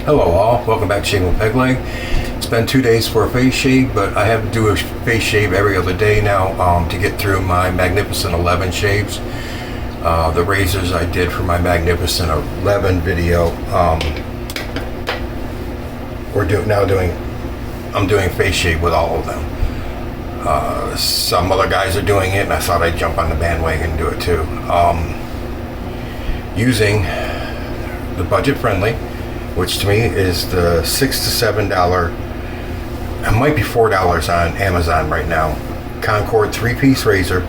Hello all, welcome back to Shave with Peg Leg. It's been 2 days for a face shave, but I have to do a face shave every other day now to get through my Magnificent 11 shaves. The razors I did for my Magnificent 11 video, I'm doing face shave with all of them. Some other guys are doing it, and I thought I'd jump on the bandwagon and do it too. Using the budget friendly, which to me is the $6 to $7, it might be $4 on Amazon right now, Concord 3-piece razor.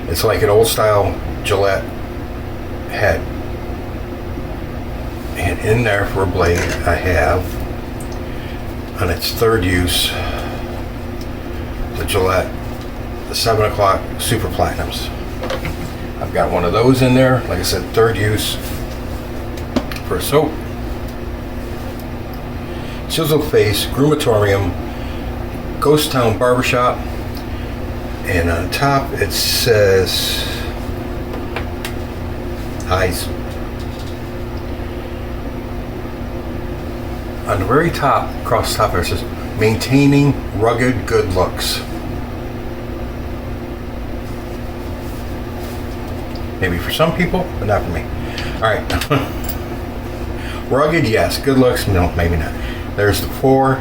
It's like an old style Gillette head, and in there for a blade I have, on its third use, the Gillette, the 7 o'clock Super Platinums. I've got one of those in there, like I said, third use for soap. Chiseled face, Grumatorium, Ghost Town Barbershop, and on top it says eyes. On the very top, across the top there, it says maintaining rugged good looks. Maybe for some people, but not for me. Alright. Rugged, yes. Good looks, no, maybe not. There's the 4.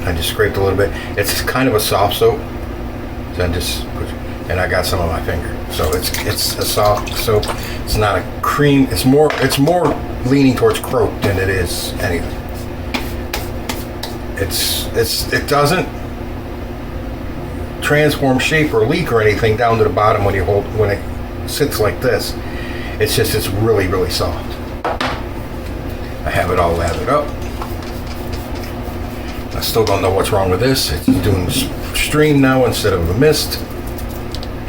I just scraped a little bit. It's kind of a soft soap. So and I got some on my finger. So it's a soft soap. It's not a cream. It's more leaning towards croak than it is anything. It doesn't transform shape or leak or anything down to the bottom when it sits like this. It's really, really soft. I have it all lathered up. I still don't know what's wrong with this. It's doing stream now instead of a mist.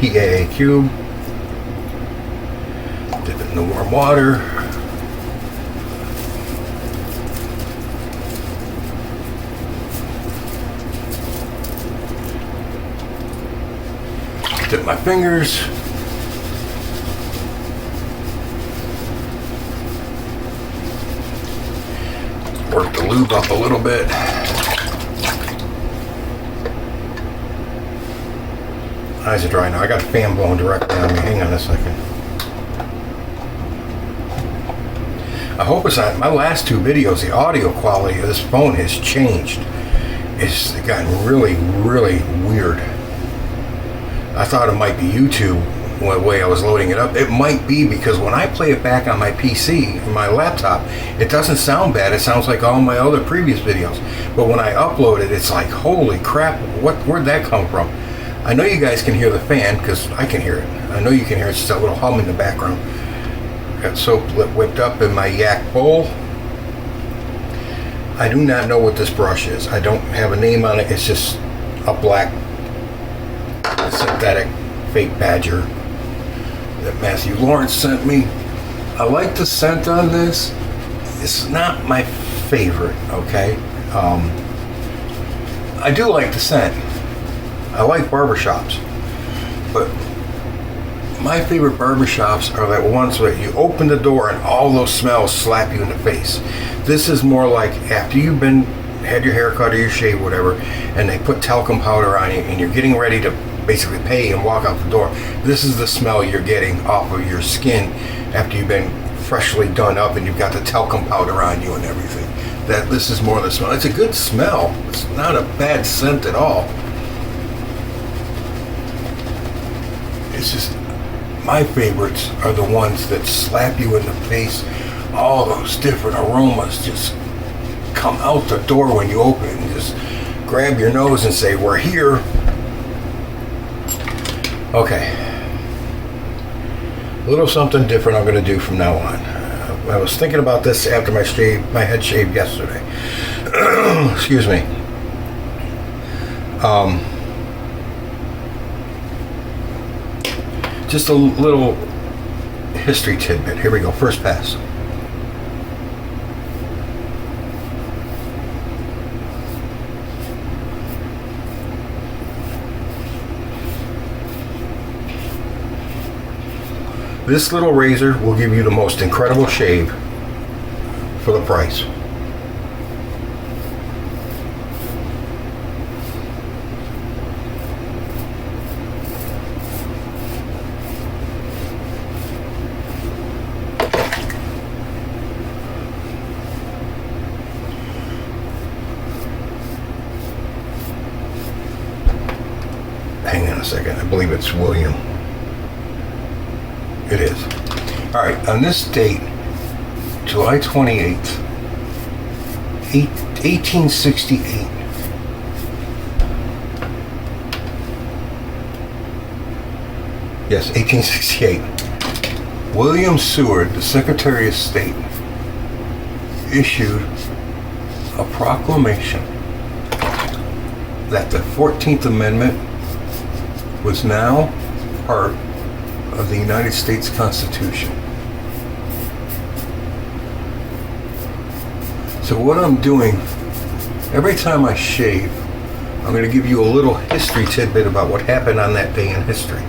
PAA cube. Dip it in the warm water. Dip my fingers. Work the lube up a little bit. Eyes are dry now. I got the fan blowing directly on me. Hang on a second. I hope it's not. My last 2 videos, the audio quality of this phone has changed. It's gotten really, really weird. I thought it might be YouTube the way I was loading it up. It might be because when I play it back on my PC, my laptop, it doesn't sound bad. It sounds like all my other previous videos. But when I upload it, it's like, holy crap, where'd that come from? I know you guys can hear the fan because I can hear it. I know you can hear it. It's just a little hum in the background. Got soap whipped up in my yak bowl. I do not know what this brush is. I don't have a name on it. It's just a black synthetic fake badger that Matthew Lawrence sent me. I like the scent on this. It's not my favorite, okay? I do like the scent. I like barbershops, but my favorite barbershops are that ones where you open the door and all those smells slap you in the face. This is more like after you've had your hair cut or your shave, whatever, and they put talcum powder on you and you're getting ready to basically pay and walk out the door. This is the smell you're getting off of your skin after you've been freshly done up and you've got the talcum powder on you and everything. This is more the smell. It's a good smell. It's not a bad scent at all. It's just, my favorites are the ones that slap you in the face. All those different aromas just come out the door when you open it and just grab your nose and say, we're here. Okay. A little something different I'm going to do from now on. I was thinking about this after my head shave yesterday. Excuse me. Just a little history tidbit. Here we go. First pass. This little razor will give you the most incredible shave for the price. Hang on a second, I believe it's William. It is. Alright, on this date, July 28th, 1868. Yes, 1868. William Seward, the Secretary of State, issued a proclamation that the 14th Amendment was now part of the United States Constitution. So what I'm doing, every time I shave, I'm going to give you a little history tidbit about what happened on that day in history.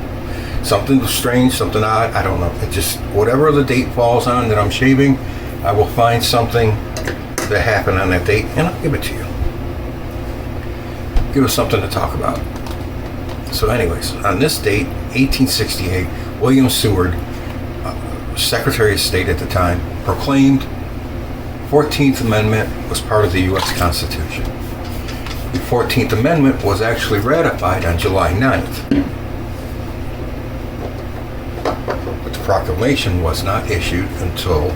Something strange, something odd, I don't know. It just, whatever the date falls on that I'm shaving, I will find something that happened on that date and I'll give it to you. Give us something to talk about. So anyways, on this date, 1868, William Seward, Secretary of State at the time, proclaimed 14th Amendment was part of the U.S. Constitution. The 14th Amendment was actually ratified on July 9th. But the proclamation was not issued until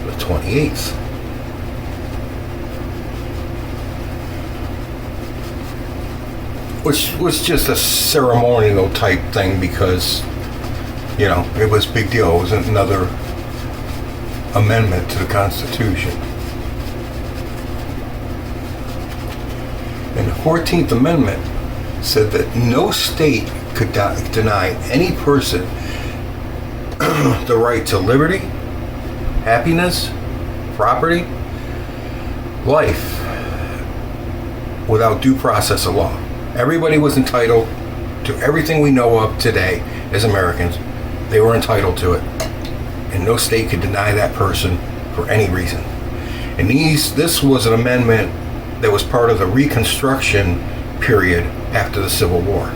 the 28th. Which was just a ceremonial type thing because, you know, it was a big deal. It was another amendment to the Constitution. And the 14th Amendment said that no state could deny any person the right to liberty, happiness, property, life without due process of law. Everybody was entitled to everything we know of today as Americans. They were entitled to it. And no state could deny that person for any reason. And this was an amendment that was part of the Reconstruction period after the Civil War.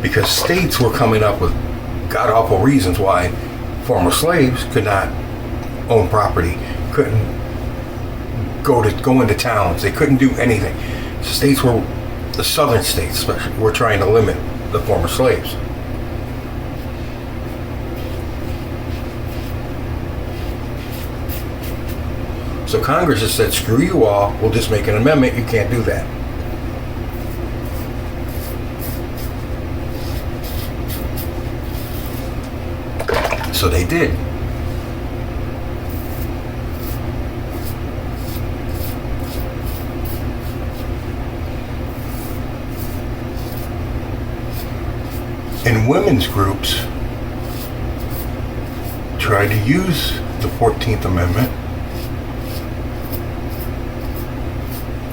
Because states were coming up with god-awful reasons why former slaves could not own property, couldn't go into towns, they couldn't do anything. States were, the southern states especially, were trying to limit the former slaves. So Congress just said, screw you all, we'll just make an amendment, you can't do that. So they did. And women's groups tried to use the 14th Amendment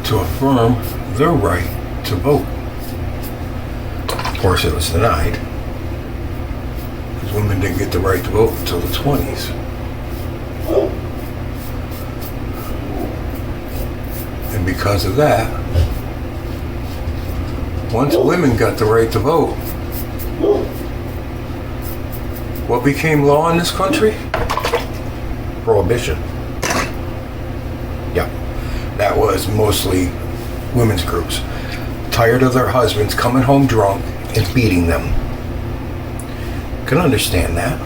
to affirm their right to vote. Of course, it was denied. Women didn't get the right to vote until the 20s. And because of that, once women got the right to vote, what became law in this country? Prohibition. Yeah, that was mostly women's groups. Tired of their husbands coming home drunk and beating them. Can understand that.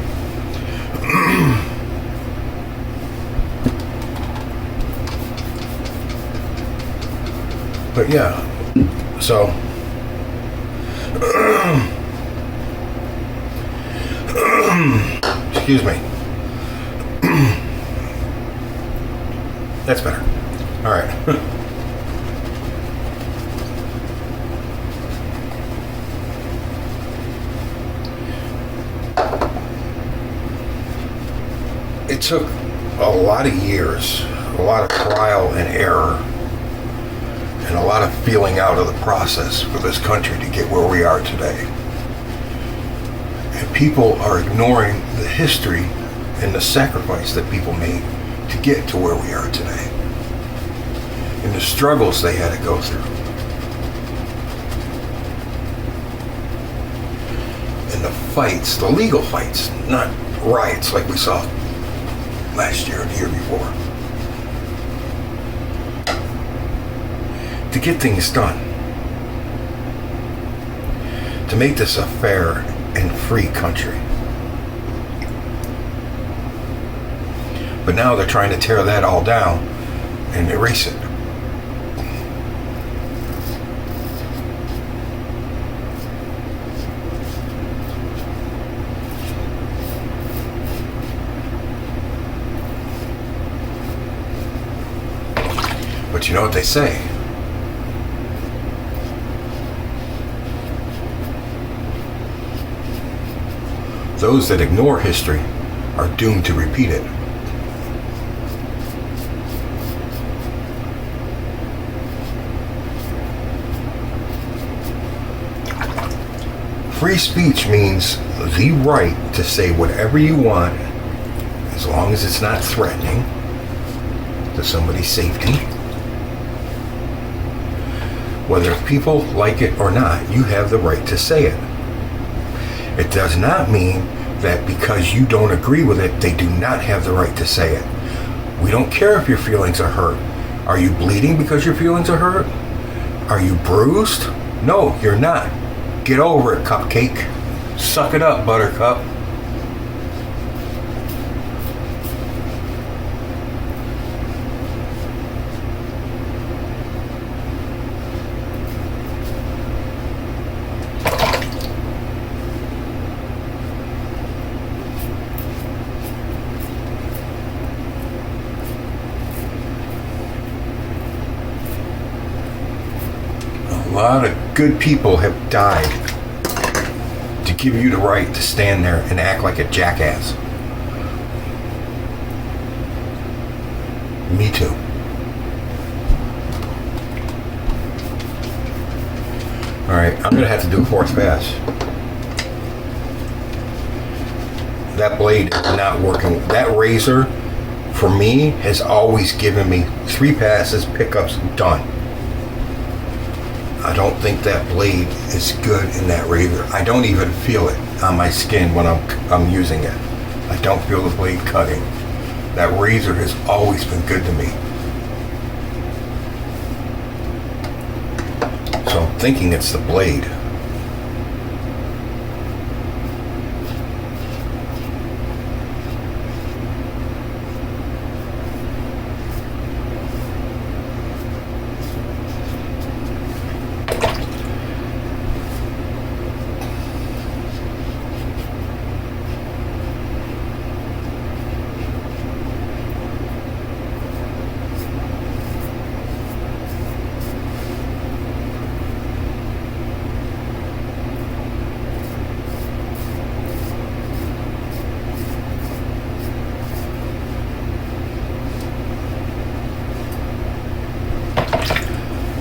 But yeah, so excuse me. That's better. All right. It took a lot of years, a lot of trial and error, and a lot of feeling out of the process for this country to get where we are today. And people are ignoring the history and the sacrifice that people made to get to where we are today, and the struggles they had to go through, and the fights, the legal fights, not riots like we saw last year and the year before, to get things done, to make this a fair and free country. But now they're trying to tear that all down and erase it. But you know what they say? Those that ignore history are doomed to repeat it. Free speech means the right to say whatever you want, as long as it's not threatening to somebody's safety. Whether people like it or not, you have the right to say it. It does not mean that because you don't agree with it, they do not have the right to say it. We don't care if your feelings are hurt. Are you bleeding because your feelings are hurt? Are you bruised? No, you're not. Get over it, cupcake. Suck it up, buttercup. A lot of good people have died to give you the right to stand there and act like a jackass. Me too. Alright, I'm gonna have to do a fourth pass. That blade is not working. That razor, for me, has always given me 3 passes, pickups, done. I don't think that blade is good in that razor. I don't even feel it on my skin when I'm using it. I don't feel the blade cutting. That razor has always been good to me. So I'm thinking it's the blade.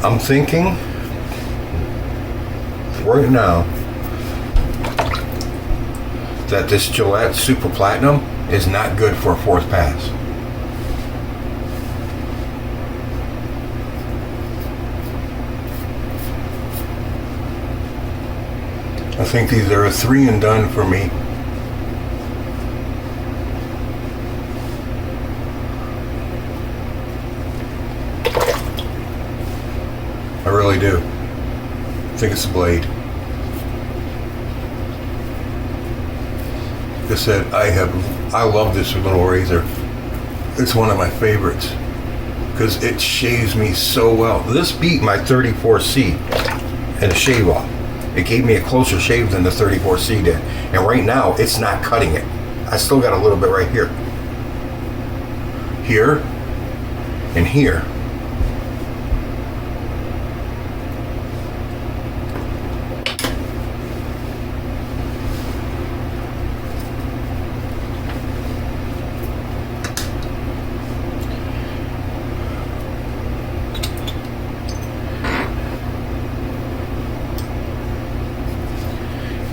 I'm thinking right now that this Gillette Super Platinum is not good for a fourth pass. I think these are a 3 and done for me. I really do. I think it's a blade. Like I said, I love this little razor. It's one of my favorites because it shaves me so well. This beat my 34C in a shave off. It gave me a closer shave than the 34C did. And right now, it's not cutting it. I still got a little bit right here. Here and here.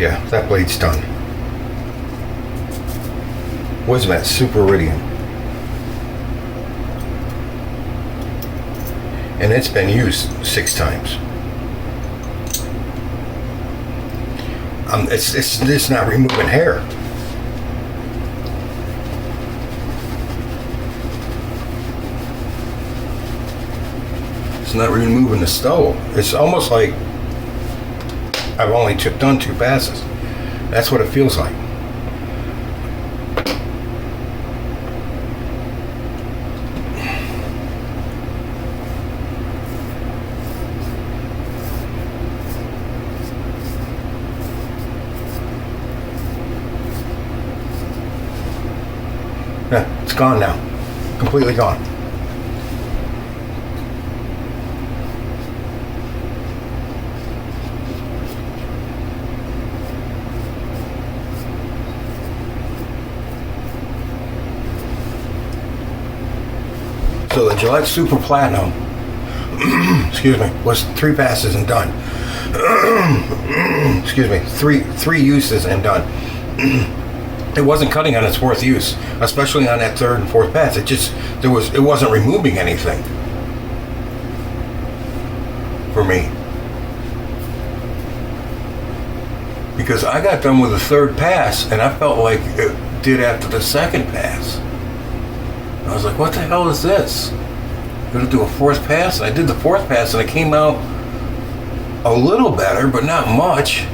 Yeah, that blade's done. Wizamet Super Iridium. And it's been used 6 times. It's not removing hair. It's not removing the stubble. It's almost like I've only done 2 passes. That's what it feels like. Yeah, it's gone now. Completely gone. So the Gillette Super Platinum, excuse me, was 3 passes and done. Excuse me, three uses and done. It wasn't cutting on its 4th use, especially on that 3rd and 4th pass. It wasn't removing anything for me. Because I got done with the 3rd pass and I felt like it did after the 2nd pass. I was like, what the hell is this? I'm gonna do a 4th pass? I did the 4th pass and it came out a little better, but not much.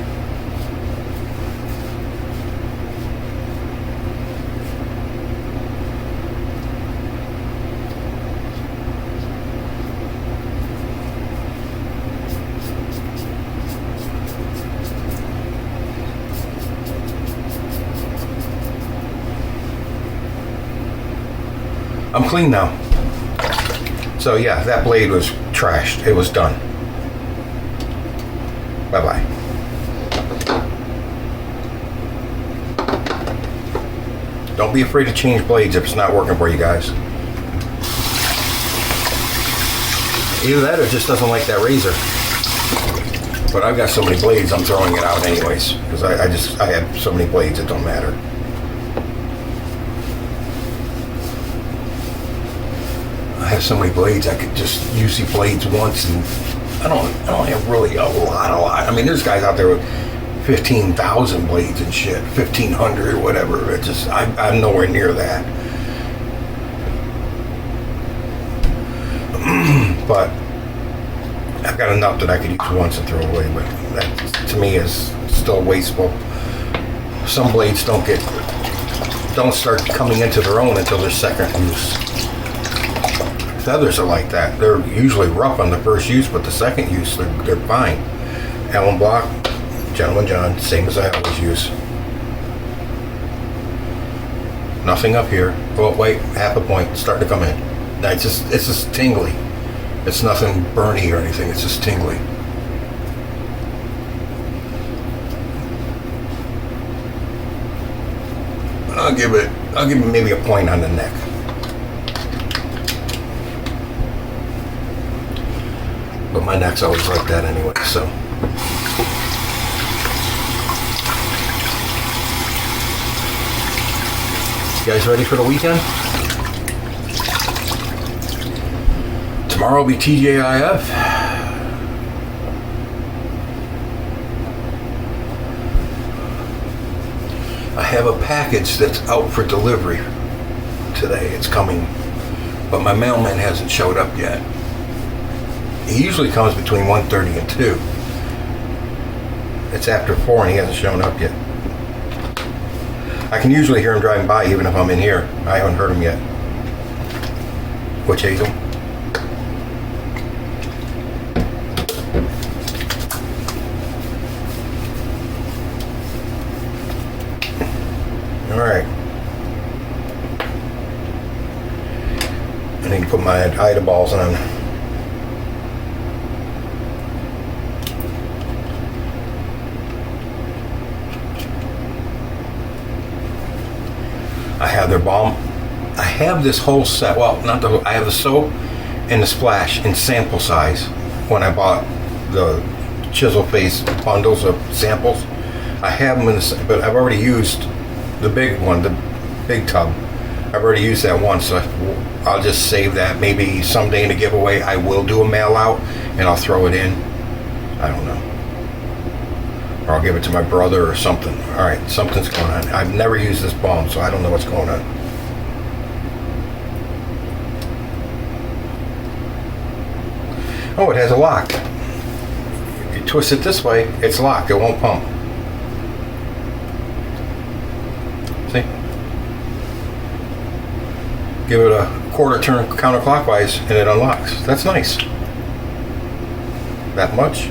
I'm clean now. So yeah, that blade was trashed. It was done. Bye-bye. Don't be afraid to change blades if it's not working for you guys. Either that or it just doesn't like that razor. But I've got so many blades, I'm throwing it out anyways. Because I have so many blades, it don't matter. I have so many blades, I could just use the blades once, and I don't have really a lot. I mean, there's guys out there with 15,000 blades and shit, 1,500 or whatever. It just, I'm nowhere near that. But I've got enough that I could use once and throw away, but that to me is still wasteful. Some blades don't start coming into their own until their 2nd use. Feathers are like that. They're usually rough on the 1st use, but the 2nd use, they're fine. Allen block, Gentleman John, same as I always use. Nothing up here. Oh wait, half a point, starting to come in. Now it's just tingly. It's nothing burny or anything. It's just tingly. I'll give it maybe a point on the neck. But my neck's always like that anyway, so. You guys ready for the weekend? Tomorrow will be TJIF. I have a package that's out for delivery today. It's coming, but my mailman hasn't showed up yet. He usually comes between 1:30 and 2. It's after 4 and he hasn't shown up yet. I can usually hear him driving by even if I'm in here. I haven't heard him yet. Which Hazel? Alright. I need to put my Ida balls on. I have their balm. I have this whole set. Well, not the whole. I have the soap and the splash in sample size when I bought the chisel face bundles of samples. I have them in the, but I've already used the big one, the big tub. I've already used that once, so I'll just save that. Maybe someday in a giveaway I will do a mail out and I'll throw it in. I don't know. Or I'll give it to my brother or something. Alright, something's going on. I've never used this balm, so I don't know what's going on. Oh, it has a lock. You twist it this way, it's locked. It won't pump. See? Give it a quarter turn counterclockwise and it unlocks. That's nice. That much.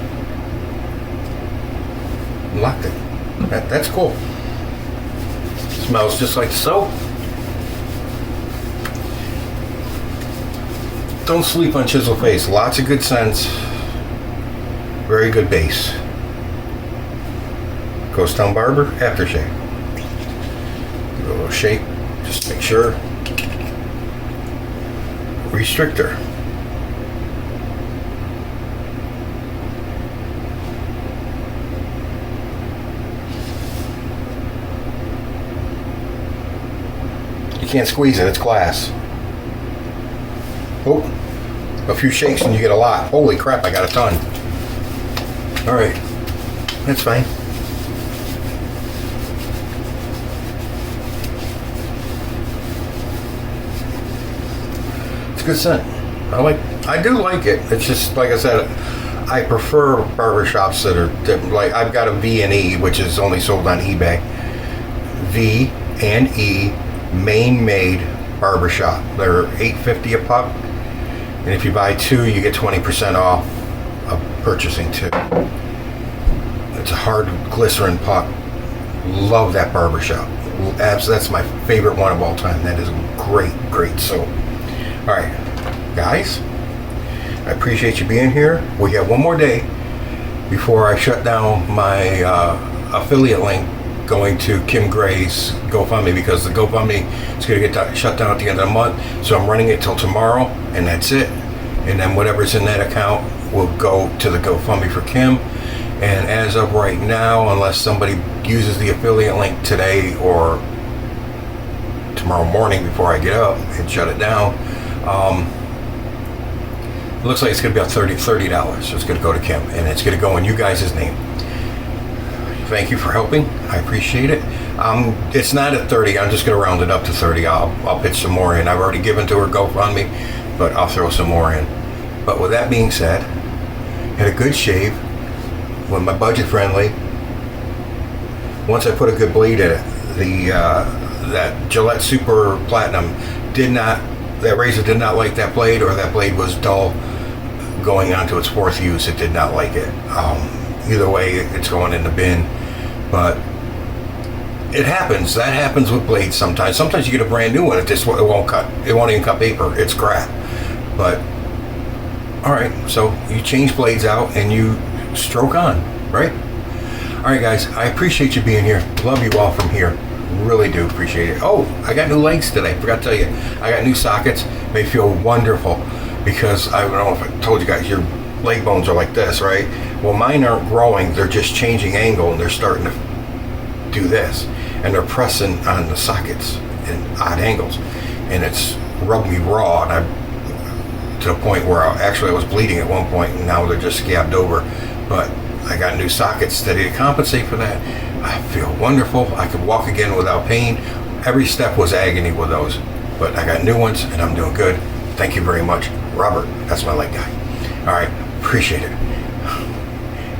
Unlocked it. That's cool. Smells just like soap. Don't sleep on Chiseled Face. Lots of good scents. Very good base. Ghost Town Barber aftershave. Give it a little shake. Just make sure. Restrictor. You can't squeeze it, it's glass. Oh, a few shakes and you get a lot. Holy crap, I got a ton. Alright, that's fine. It's a good scent. I do like it. It's just, like I said, I prefer barbershops that are different. Like, I've got a V and E, which is only sold on eBay. V and E Maine made barbershop. They're $8.50 a pop, and if you buy two you get 20% off of purchasing two. It's a hard glycerin puck. Love that barbershop. That's my favorite one of all time. That is great soap. Alright guys, I appreciate you being here. We have one more day before I shut down my affiliate link going to Kim Gray's GoFundMe, because the GoFundMe is going to get shut down at the end of the month. So I'm running it till tomorrow, and that's it. And then whatever's in that account will go to the GoFundMe for Kim. And as of right now, unless somebody uses the affiliate link today or tomorrow morning before I get up and shut it down, it looks like it's going to be about $30. So it's going to go to Kim, and it's going to go in you guys' name. Thank you for helping. I appreciate it. It's not at 30. I'm just going to round it up to 30. I'll pitch some more in. I've already given to her GoFundMe, but I'll throw some more in. But with that being said, had a good shave. With my budget friendly. Once I put a good blade in it, that Gillette Super Platinum that razor did not like that blade, or that blade was dull going on to its fourth use. It did not like it. Either way, it's going in the bin. But it happens. That happens with blades sometimes. Sometimes you get a brand new one. It won't cut. It won't even cut paper. It's crap. But all right. So you change blades out and you stroke on, right? All right, guys. I appreciate you being here. Love you all from here. Really do appreciate it. Oh, I got new legs today. Forgot to tell you. I got new sockets. They feel wonderful because I don't know if I told you guys, your leg bones are like this, right? Well, mine aren't growing. They're just changing angle, and they're starting to do this, and they're pressing on the sockets in odd angles, and it's rubbed me raw, and I to the point where I was bleeding at one point, and now they're just scabbed over. But I got new sockets today to compensate for that. I feel wonderful. I could walk again without pain. Every step was agony with those, but I got new ones, and I'm doing good. Thank you very much, Robert. That's my leg guy. All right, appreciate it.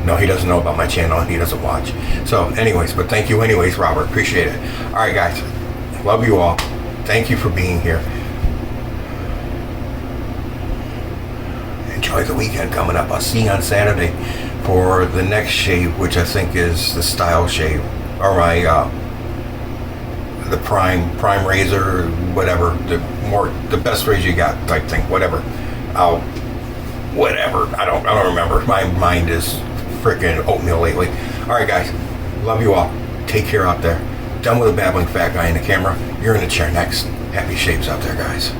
No, he doesn't know about my channel, and he doesn't watch. So anyways, but thank you anyways, Robert. Appreciate it. All right, guys. Love you all. Thank you for being here. Enjoy the weekend coming up. I'll see you on Saturday for the next shave, which I think is the style shave, or my the prime razor, whatever, the best razor you got type thing, whatever. Whatever. I don't remember. My mind is freaking oatmeal lately. All right, guys. Love you all. Take care out there. Done with the babbling fat guy in the camera. You're in the chair next. Happy shaves out there, guys.